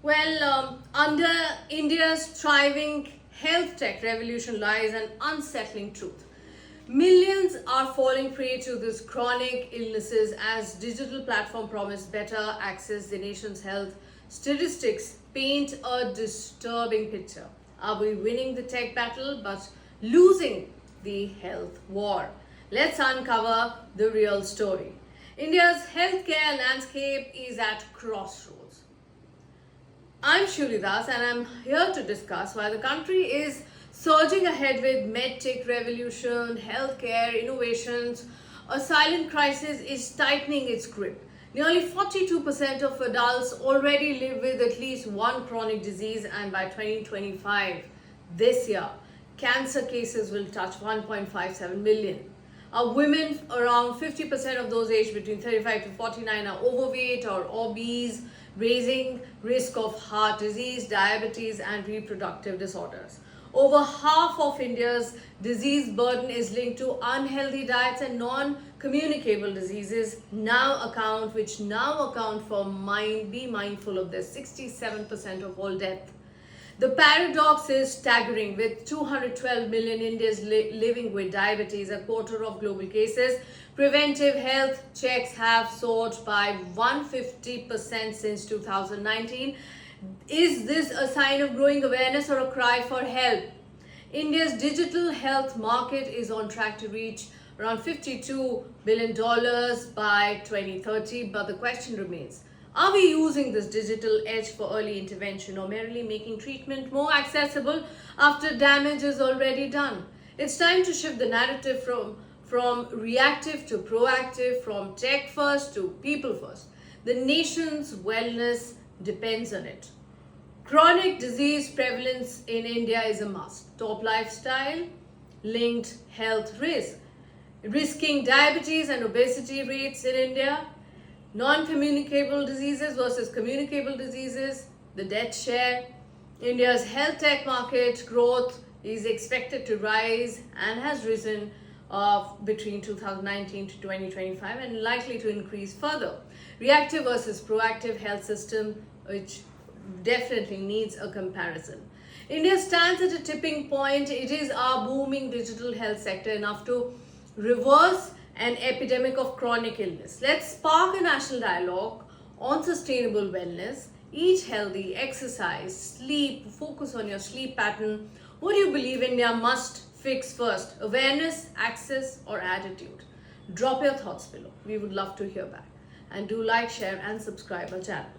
Under India's thriving health tech revolution lies an unsettling truth. Millions are falling prey to these chronic illnesses as digital platforms promise better access. The nation's health statistics paint a disturbing picture. Are we winning the tech battle but losing the health war? Let's uncover the real story. India's healthcare landscape is at crossroads. I'm Shuli Das and I'm here to discuss why the country is surging ahead with medtech revolution, healthcare innovations. A silent crisis is tightening its grip. Nearly 42% of adults already live with at least one chronic disease, and by 2025, this year, cancer cases will touch 1.57 million. Women, around 50% of those aged between 35 to 49 are overweight or obese, raising risk of heart disease, diabetes and reproductive disorders. Over half of India's disease burden is linked to unhealthy diets and non-communicable diseases which now account for be mindful of the 67% of all death. The paradox is staggering. With 212 million Indians living with diabetes, a quarter of global cases, preventive health checks have soared by 150% since 2019. Is this a sign of growing awareness or a cry for help? India's digital health market is on track to reach around $52 billion by 2030, but the question remains, are we using this digital edge for early intervention or merely making treatment more accessible after damage is already done? It's time to shift the narrative from reactive to proactive, from tech first to people first. The nation's wellness depends on it. Chronic disease prevalence in India is a must. Top lifestyle linked health risk, risking diabetes and obesity rates in India. Non-communicable diseases versus communicable diseases, the death share. India's health tech market growth is expected to rise and has risen between 2019 to 2025 and likely to increase further. Reactive versus proactive health system, which definitely needs a comparison. India stands at a tipping point. It is our booming digital health sector enough to reverse an epidemic of chronic illness. Let's spark a national dialogue on sustainable wellness. Eat healthy, exercise, sleep, focus on your sleep pattern. What do you believe India must fix first? Awareness, access, or attitude? Drop your thoughts below. We would love to hear back. And do like, share, and subscribe our channel.